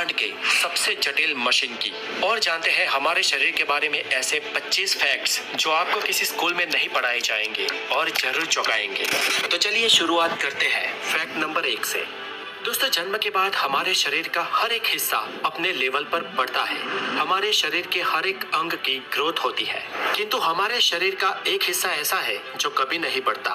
ब्रह्मांड के सबसे जटिल मशीन की और जानते हैं हमारे शरीर के बारे में ऐसे 25 फैक्ट्स जो आपको किसी स्कूल में नहीं पढ़ाए जाएंगे और जरूर चौंकाएंगे। तो चलिए शुरुआत करते हैं फैक्ट नंबर 1 से। दोस्तों, जन्म के बाद हमारे शरीर का हर एक हिस्सा अपने लेवल पर बढ़ता है। हमारे शरीर के हर एक अंग की ग्रोथ होती है, किंतु हमारे शरीर का एक हिस्सा ऐसा है जो कभी नहीं बढ़ता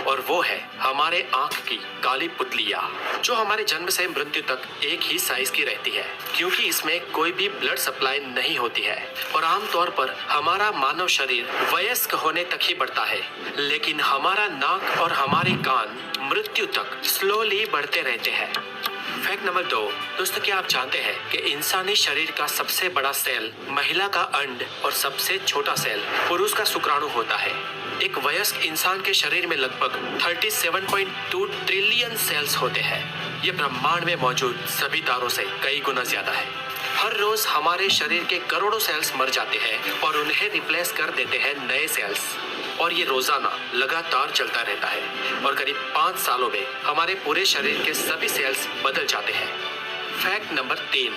और वो है हमारे आंख की काली पुतलियां, जो हमारे जन्म से मृत्यु तक एक ही साइज की रहती है, क्योंकि इसमें कोई भी ब्लड सप्लाई नहीं होती है और आमतौर पर हमारा मानव शरीर वयस्क होने तक ही बढ़ता है, लेकिन हमारा नाक और हमारे कान मृत्यु तक स्लोली बढ़ते रहते हैं। Fact number 2। दोस्तों, क्या आप जानते हैं कि इंसानी शरीर का सबसे बड़ा सेल महिला का अंड और सबसे छोटा सेल पुरुष का शुक्राणु होता है। एक वयस्क इंसान के शरीर में लगभग 37.2 ट्रिलियन सेल्स होते हैं। ये ब्रह्मांड में मौजूद सभी तारों से कई गुना ज्यादा है। हर रोज हमारे शरीर के करोड़ों सेल्स मर जाते हैं और उन्हें रिप्लेस कर देते हैं नए सेल्स, और ये रोजाना लगातार चलता रहता है और करीब 5 सालों में हमारे पूरे शरीर के सभी सेल्स बदल जाते हैं। Fact number 3।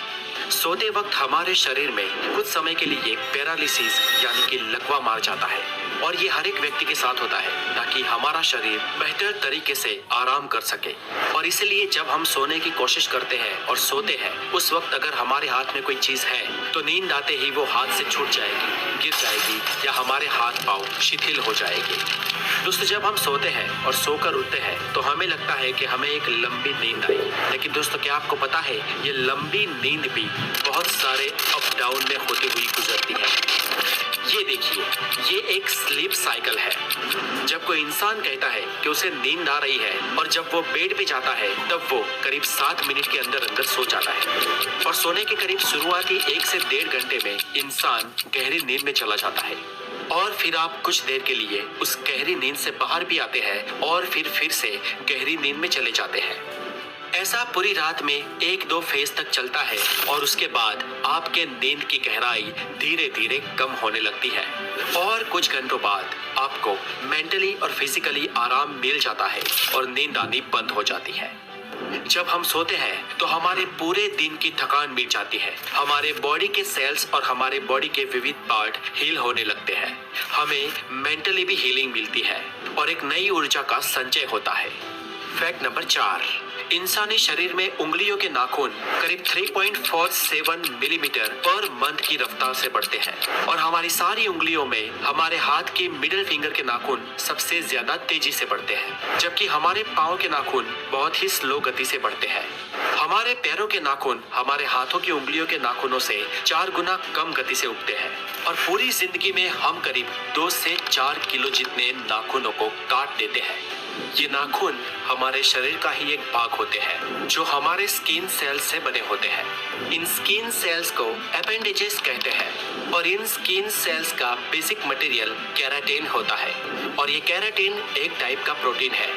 सोते वक्त हमारे शरीर में कुछ समय के लिए पैरालिसिस यानी कि लकवा मार जाता है और ये हर एक व्यक्ति के साथ होता है ताकि हमारा शरीर बेहतर तरीके से आराम कर सके। और इसलिए जब हम सोने की कोशिश करते हैं और सोते हैं, उस वक्त अगर हमारे हाथ में कोई चीज है तो नींद आते ही वो हाथ से छूट जाएगी, गिर जाएगी या हमारे हाथ पांव शिथिल हो जाएंगे। दोस्तों, जब हम सोते हैं और सोकर उठते हैं तो हमें लगता है कि हमें एक लंबी नींद आई, लेकिन दोस्तों क्या आपको पता है ये लंबी नींद भी बहुत सारे अप डाउन में होती हुई गुजरती है। ये देखिए, ये एक स्लीप साइकिल है। जब कोई इंसान कहता है कि उसे नींद आ रही है और जब वो बेड पे जाता है तब वो करीब 7 मिनट के अंदर अंदर सो जाता है और सोने के करीब शुरुआती 1 से 1.5 घंटे में इंसान गहरी नींद में चला जाता है और फिर आप कुछ देर के लिए उस गहरी नींद से बाहर भी आते हैं और फिर से गहरी नींद में चले जाते हैं। ऐसा पूरी रात में 1-2 फेज तक चलता है और उसके बाद आपके नींद की गहराई धीरे धीरे कम होने लगती है और कुछ घंटों बाद आपको मेंटली और फिजिकली आराम मिल जाता है और नींद आनी बंद हो जाती है। जब हम सोते हैं तो हमारे पूरे दिन की थकान मिट जाती है, हमारे बॉडी के सेल्स और हमारे बॉडी के विविध पार्ट हील होने लगते हैं, हमें मेंटली भी हीलिंग मिलती है और एक नई ऊर्जा का संचय होता है। Fact number 4। इंसानी शरीर में उंगलियों के नाखून करीब 3.47 मिलीमीटर पर मंथ की रफ्तार से बढ़ते हैं और हमारी सारी उंगलियों में हमारे हाथ के मिडिल फिंगर के नाखून सबसे ज्यादा तेजी से बढ़ते हैं, जबकि हमारे पाँव के नाखून बहुत ही स्लो गति से बढ़ते हैं। हमारे पैरों के नाखून हमारे हाथों की उंगलियों के नाखूनों से 4 गुना कम गति से उगते हैं और पूरी जिंदगी में हम करीब 2 से 4 किलो जितने नाखूनों को काट देते हैं। ये नाखून हमारे शरीर का ही एक भाग होते हैं जो हमारे स्किन सेल्स से बने होते हैं। इन स्किन सेल्स को एपेंडेजेस कहते हैं और इन स्किन सेल्स का बेसिक मटेरियल केराटिन होता है और ये केराटिन एक टाइप का प्रोटीन है।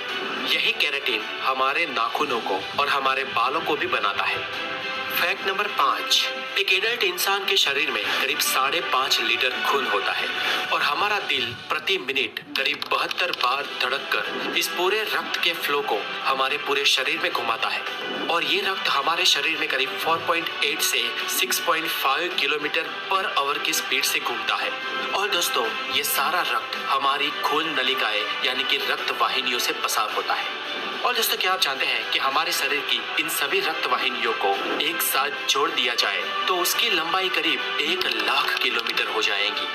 यही केराटिन हमारे नाखूनों को और हमारे बालों को भी बनाता है। Fact number 5। एक एडल्ट इंसान के शरीर में करीब 5.5 लीटर खून होता है और हमारा दिल प्रति मिनट करीब 72 बार धड़ककर इस पूरे रक्त के फ्लो को हमारे पूरे शरीर में घुमाता है और ये रक्त हमारे शरीर में करीब 4.8 से 6.5 किलोमीटर पर आवर की स्पीड से घूमता है। और दोस्तों, ये सारा रक्त हमारी खून नलिकाएं यानी कि रक्त वाहिनियों से पसार होता है। और दोस्तों, क्या आप जानते हैं कि हमारे शरीर की इन सभी रक्त वाहिनियों को एक साथ जोड़ दिया जाए तो उसकी लंबाई करीब 1 लाख किलोमीटर हो जाएगी।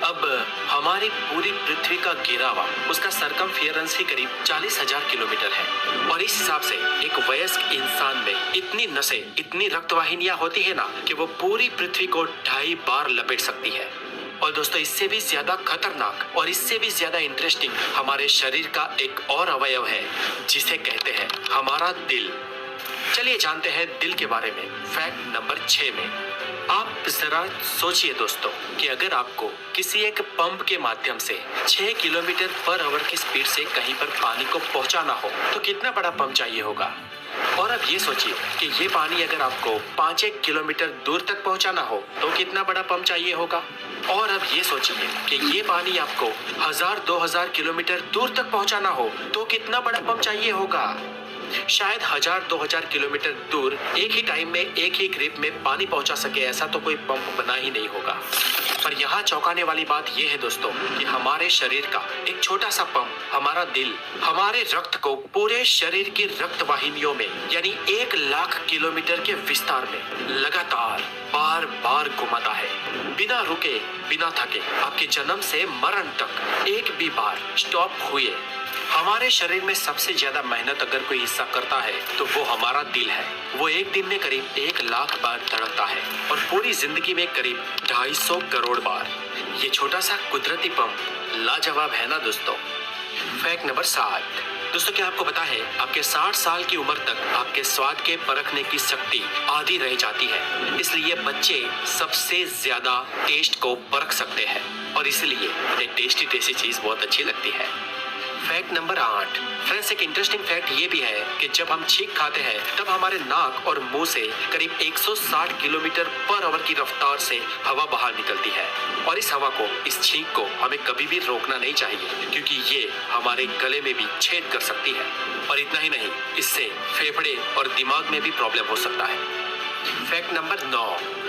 अब हमारी पूरी पृथ्वी का घेरावा, उसका सरकमफियरेंस ही करीब 40,000 किलोमीटर है और इस हिसाब से एक वयस्क इंसान में इतनी नसें, इतनी रक्त वाहिनियां होती है ना कि वो पूरी पृथ्वी को 2.5 बार लपेट सकती है। और दोस्तों, इससे भी ज्यादा खतरनाक और इससे भी ज्यादा इंटरेस्टिंग हमारे शरीर का एक और अवयव है जिसे कहते हैं हमारा दिल। चलिए जानते हैं दिल के बारे में फैक्ट नंबर 6 में। आप जरा सोचिए दोस्तों कि अगर आपको किसी एक पंप के माध्यम से 6 किलोमीटर पर आवर की स्पीड से कहीं पर पानी को पहुंचाना हो तो कितना बड़ा पंप चाहिए होगा। और अब ये सोचिए कि ये पानी अगर आपको 5-1 किलोमीटर दूर तक पहुंचाना हो तो कितना बड़ा पंप चाहिए होगा। और अब ये सोचिए कि ये पानी आपको 1000-2000 किलोमीटर दूर तक पहुंचाना हो तो कितना बड़ा पंप चाहिए होगा। शायद 1000-2000 किलोमीटर दूर एक ही टाइम में एक ही ग्रिप में पानी पहुंचा सके ऐसा तो कोई पंप बना ही नहीं होगा। पर यहाँ चौंकाने वाली बात यह है दोस्तों कि हमारे शरीर का एक छोटा सा पंप, हमारा दिल, हमारे रक्त को पूरे शरीर की रक्त वाहिनियों में यानी 1,00,000 किलोमीटर के विस्तार में लगातार बार बार घुमाता है, बिना रुके बिना थके, आपके जन्म से मरण तक एक भी बार स्टॉप हुए। हमारे शरीर में सबसे ज्यादा मेहनत अगर कोई हिस्सा करता है तो वो हमारा दिल है। वो एक दिन में करीब 1,00,000 बार धड़कता है और पूरी जिंदगी में करीब 250 करोड़ बार। ये छोटा सा कुदरती पंप लाजवाब है ना दोस्तों। Fact number 7। दोस्तों क्या आपको पता है आपके 60 साल की उम्र तक आपके स्वाद के परखने की शक्ति आधी रह जाती है, इसलिए बच्चे सबसे ज्यादा टेस्ट को परख सकते हैं और इसलिए उन्हें टेस्टी टेस्टी चीज बहुत अच्छी लगती है। Fact number 8। फ्रेंड्स एक इंटरेस्टिंग फैक्ट ये भी है कि जब हम छींक खाते हैं तब हमारे नाक और मुंह से करीब 160 किलोमीटर पर आवर की रफ्तार से हवा बाहर निकलती है और इस हवा को, इस छींक को हमें कभी भी रोकना नहीं चाहिए क्योंकि ये हमारे गले में भी छेद कर सकती है और इतना ही नहीं, इससे फेफड़े और दिमाग में भी प्रॉब्लम हो सकता है। Fact number 9।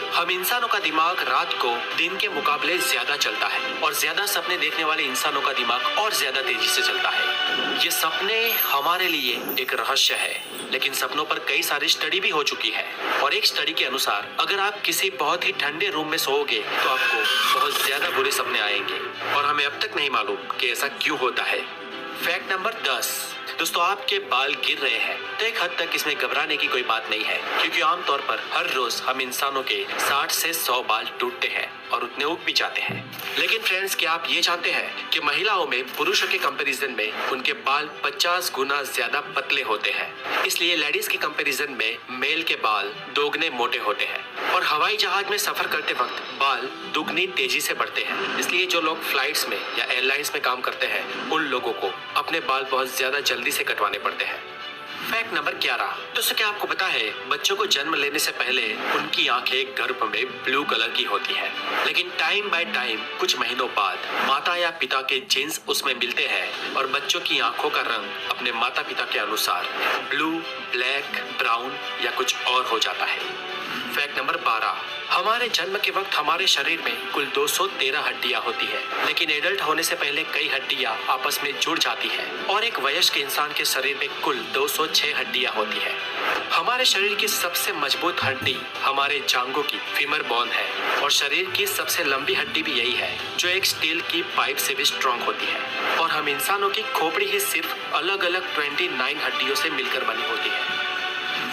हम इंसानों का दिमाग रात को दिन के मुकाबले ज्यादा चलता है और ज्यादा सपने देखने वाले इंसानों का दिमाग और ज्यादा तेजी से चलता है। ये सपने हमारे लिए एक रहस्य है, लेकिन सपनों पर कई सारी स्टडी भी हो चुकी है और एक स्टडी के अनुसार अगर आप किसी बहुत ही ठंडे रूम में सोओगे तो आपको बहुत ज्यादा बुरे सपने आएंगे और हमें अब तक नहीं मालूम कि ऐसा क्यों होता है। Fact number 10। दोस्तों आपके बाल गिर रहे हैं तो एक हद तक इसमें घबराने की कोई बात नहीं है क्योंकि आमतौर पर हर रोज हम इंसानों के 60 से 100 बाल टूटते हैं और उतने उग भी जाते हैं। लेकिन फ्रेंड्स क्या आप ये जानते हैं कि महिलाओं में पुरुषों के कंपैरिजन में उनके बाल 50 गुना ज्यादा पतले होते हैं, इसलिए लेडीज के कंपैरिजन में मेल के बाल दोगुने मोटे होते हैं और हवाई जहाज में सफर करते वक्त बाल दुगनी तेजी से बढ़ते हैं। इसलिए जो लोग फ्लाइट्स में या एयरलाइंस में काम करते हैं उन लोगों को अपने बाल बहुत ज्यादा जल्दी से कटवाने पड़ते हैं। Fact number 11। दोस्तों क्या आपको पता है बच्चों को जन्म लेने से पहले उनकी आंखें गर्भ में ब्लू कलर की होती है, लेकिन टाइम बाय टाइम कुछ महीनों बाद माता या पिता के जीन्स उसमें मिलते हैं और बच्चों की आंखों का रंग अपने माता पिता के अनुसार ब्लू, ब्लैक, ब्राउन या कुछ और हो जाता है। Fact number 12। हमारे जन्म के वक्त हमारे शरीर में कुल 213 हड्डियां होती है, लेकिन एडल्ट होने से पहले कई हड्डियां आपस में जुड़ जाती है और एक वयस्क इंसान के शरीर में कुल 206 हड्डियां होती है। हमारे शरीर की सबसे मजबूत हड्डी हमारे जांघों की फीमर बोन है और शरीर की सबसे लंबी हड्डी भी यही है जो एक स्टील की पाइप से भी स्ट्रॉन्ग होती है और हम इंसानों की खोपड़ी ही सिर्फ अलग अलग 29 हड्डियों से मिलकर बनी होती है।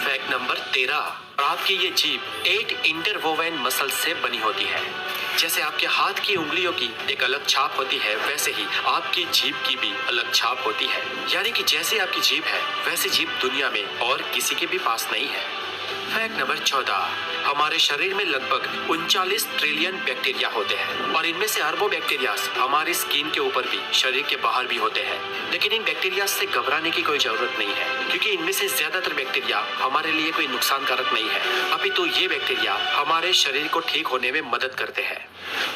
Fact number 13। आपकी ये जीभ 8 इंटरवोवेन मसल से बनी होती है। जैसे आपके हाथ की उंगलियों की एक अलग छाप होती है वैसे ही आपकी जीभ की भी अलग छाप होती है, यानी कि जैसी आपकी जीभ है वैसी जीभ दुनिया में और किसी के भी पास नहीं है। Fact number 14। हमारे शरीर में लगभग 39 ट्रिलियन बैक्टीरिया होते हैं और इनमें से अरबों बैक्टीरिया हमारी स्किन के ऊपर भी, शरीर के बाहर भी होते हैं, लेकिन इन बैक्टीरिया से घबराने की कोई जरूरत नहीं है क्योंकि इनमें से ज्यादातर बैक्टीरिया हमारे लिए कोई नुकसानकारक नहीं है, अपितु ये बैक्टीरिया हमारे शरीर को ठीक होने में मदद करते हैं।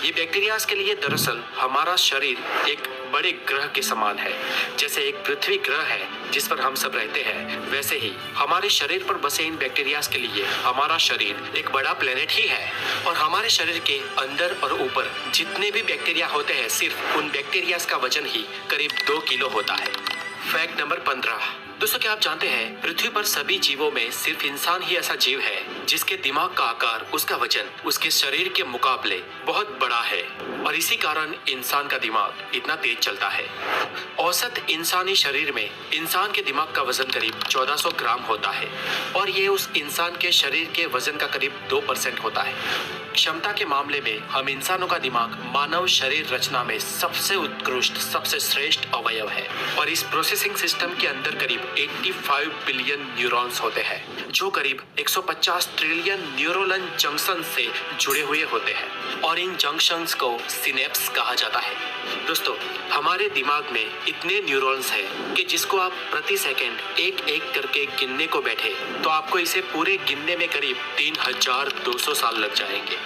ये बैक्टीरिया के लिए दरअसल हमारा शरीर एक बड़े ग्रह के समान है। जैसे एक पृथ्वी ग्रह है जिस पर हम सब रहते हैं, वैसे ही हमारे शरीर पर बसे इन बैक्टीरिया के लिए हमारा शरीर एक बड़ा प्लेनेट ही है और हमारे शरीर के अंदर और ऊपर जितने भी बैक्टीरिया होते हैं सिर्फ उन बैक्टीरिया का वजन ही करीब 2 किलो होता है। Fact number 15। दोस्तों क्या आप जानते हैं पृथ्वी पर सभी जीवों में सिर्फ इंसान ही ऐसा जीव है जिसके दिमाग का आकार, उसका वजन उसके शरीर के मुकाबले बहुत बड़ा है और इसी कारण इंसान का दिमाग इतना तेज चलता है। औसत इंसानी शरीर में इंसान के दिमाग का वजन करीब 1400 ग्राम होता है और ये उस इंसान के शरीर के वजन का करीब 2% होता है। क्षमता के मामले में हम इंसानों का दिमाग मानव शरीर रचना में सबसे उत्कृष्ट, सबसे श्रेष्ठ अवयव है और इस प्रोसेसिंग सिस्टम के अंदर करीब 85 बिलियन न्यूरॉन्स होते हैं जो करीब 150 ट्रिलियन न्यूरोनल जंक्शन से जुड़े हुए होते हैं और इन जंक्शंस को सिनेप्स कहा जाता है। दोस्तों हमारे दिमाग में इतने न्यूरॉन्स हैं कि जिसको आप प्रति सेकंड एक एक करके गिनने को बैठे तो आपको इसे पूरे गिनने में करीब 3200 साल लग जाएंगे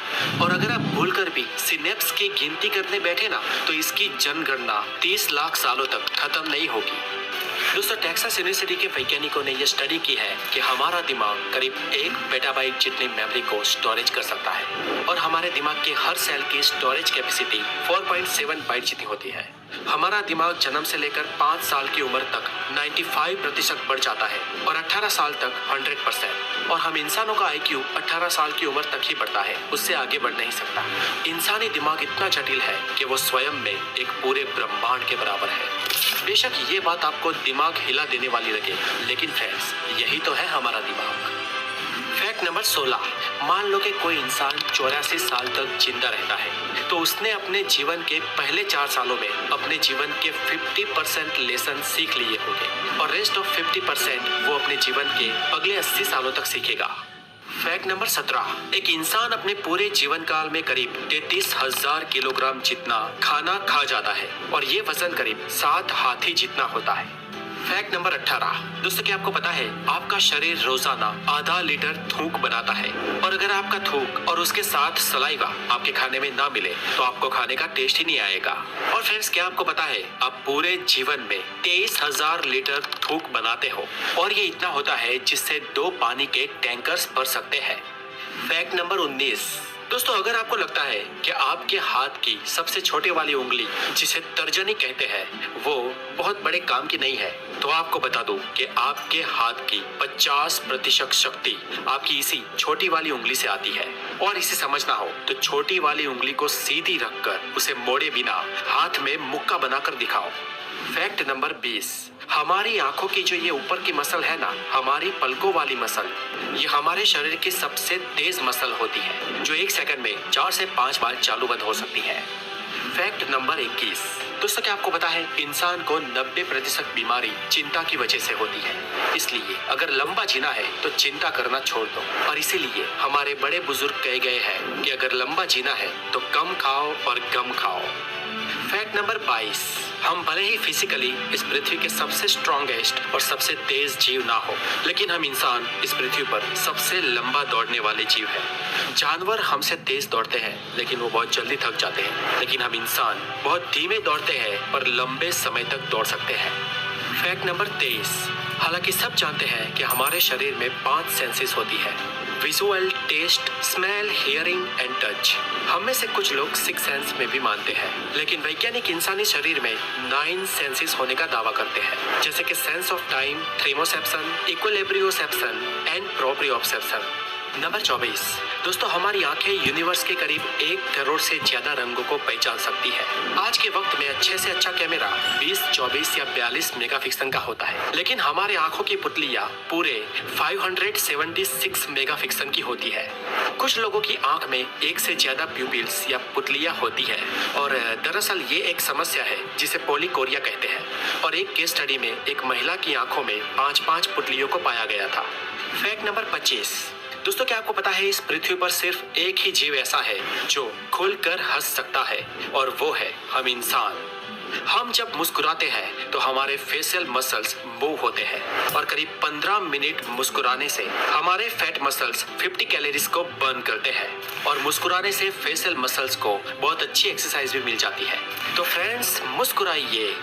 और अगर आप भूलकर भी सिनेप्स की गिनती करने बैठे ना तो इसकी जनगणना 30 लाख सालों तक खत्म नहीं होगी। दोस्तों टेक्सास यूनिवर्सिटी के वैज्ञानिकों ने यह स्टडी की है कि हमारा दिमाग करीब 1 पेटाबाइट जितनी मेमोरी को स्टोरेज कर सकता है और हमारे दिमाग के हर सेल की स्टोरेज कैपेसिटी 4.7 बाइट जितनी होती है। हमारा दिमाग जन्म से लेकर 5 साल की उम्र तक 95% बढ़ जाता है और 18 साल तक 100%। और हम इंसानों का IQ 18 साल की उम्र तक ही बढ़ता है, उससे आगे बढ़ नहीं सकता। इंसानी दिमाग इतना जटिल है कि वो स्वयं में एक पूरे ब्रह्मांड के बराबर है। बेशक ये बात आपको दिमाग हिला देने वाली लगे, लेकिन फ्रेंड्स यही तो है हमारा दिमाग। Fact number 16। मान लो कि कोई इंसान 84 साल तक जिंदा रहता है, तो उसने अपने जीवन के पहले 4 सालों में अपने जीवन के 50% लेसन सीख लिए होंगे और रेस्ट ऑफ 50% वो अपने जीवन के अगले 80 सालों तक सीखेगा। Fact number 17। एक इंसान अपने पूरे जीवन काल में करीब 33,000 किलोग्राम जितना खाना खा जाता है और ये वजन करीब 7 हाथी जितना होता है। Fact number 18। दोस्तों क्या आपको पता है आपका शरीर रोजाना आधा लीटर थूक बनाता है और अगर आपका थूक और उसके साथ सलाइवा आपके खाने में ना मिले तो आपको खाने का टेस्ट ही नहीं आएगा। और फ्रेंड्स क्या आपको पता है आप पूरे जीवन में 23,000 लीटर थूक बनाते हो और ये इतना होता है जिससे 2 पानी के टैंकर्स भर सकते हैं। Fact number 19। दोस्तों अगर आपको लगता है कि आपके हाथ की सबसे छोटे वाली उंगली जिसे तर्जनी कहते हैं वो बहुत बड़े काम की नहीं है, तो आपको बता दूं कि आपके हाथ की 50% शक्ति आपकी इसी छोटी वाली उंगली से आती है। और इसे समझना हो तो छोटी वाली उंगली को सीधी रखकर उसे मोड़े बिना हाथ में मुक्का बनाकर दिखाओ। Fact number 20। हमारी आंखों की जो ये ऊपर की मसल है ना, हमारी पलकों वाली मसल, ये हमारे शरीर की सबसे तेज मसल होती है जो 1 सेकंड में 4 से 5 बार चालू बंद हो सकती है। Fact number 21। दोस्तों क्या आपको पता है इंसान को 90% बीमारी चिंता की वजह से होती है, इसलिए अगर लंबा जीना है तो चिंता करना छोड़ दो। और इसीलिए हमारे बड़े बुजुर्ग कहे गए हैं कि अगर लंबा जीना है तो कम खाओ और गम खाओ। Fact number 22। हम भले ही फिजिकली इस पृथ्वी के सबसे स्ट्रॉन्गेस्ट और सबसे तेज जीव ना हो, लेकिन हम इंसान इस पृथ्वी पर सबसे लंबा दौड़ने वाले जीव हैं। जानवर हमसे तेज दौड़ते हैं लेकिन वो बहुत जल्दी थक जाते हैं, लेकिन हम इंसान बहुत धीमे दौड़ते हैं पर लंबे समय तक दौड़ सकते हैं। Fact number 23। हालांकि सब जानते हैं कि हमारे शरीर में 5 सेंसेस होती है, visual, taste, smell, hearing and touch. हम में से कुछ लोग 6 सेंस में भी मानते हैं, लेकिन वैज्ञानिक इंसानी शरीर में 9 सेंसेस होने का दावा करते हैं, जैसे कि sense of time, thermoception, equilibrioception and proprioception. Number 24। दोस्तों हमारी आंखें यूनिवर्स के करीब 1 करोड़ से ज्यादा रंगों को पहचान सकती है। आज के वक्त में अच्छे से अच्छा कैमरा 20, 24 या 42 मेगापिक्सल का होता है, लेकिन हमारे आंखों की पुतलियां पूरे 576 मेगापिक्सल की होती है। कुछ लोगों की आंख में 1 से ज्यादा प्यूपिल्स या पुतलियां होती है और दरअसल ये एक समस्या है जिसे पॉलीकोरिया कहते हैं। और एक केस स्टडी में एक महिला की आंखों में 5-5 पुतलियों को पाया गया था। Fact number 25। दोस्तों क्या आपको पता है इस पृथ्वी पर सिर्फ एक ही जीव ऐसा है जो खुलकर हंस सकता है और वो है हम इंसान। हम जब मुस्कुराते हैं तो हमारे फेशियल मसल्स मूव होते हैं और करीब 15 मिनट मुस्कुराने से हमारे फैट मसल्स 50 कैलोरीज को बर्न करते हैं और मुस्कुराने से फेशियल मसल्स को बहुत अच्छी एक्सरसाइज भी मिल जाती है। तो फ्रेंड्स मुस्कुराइए।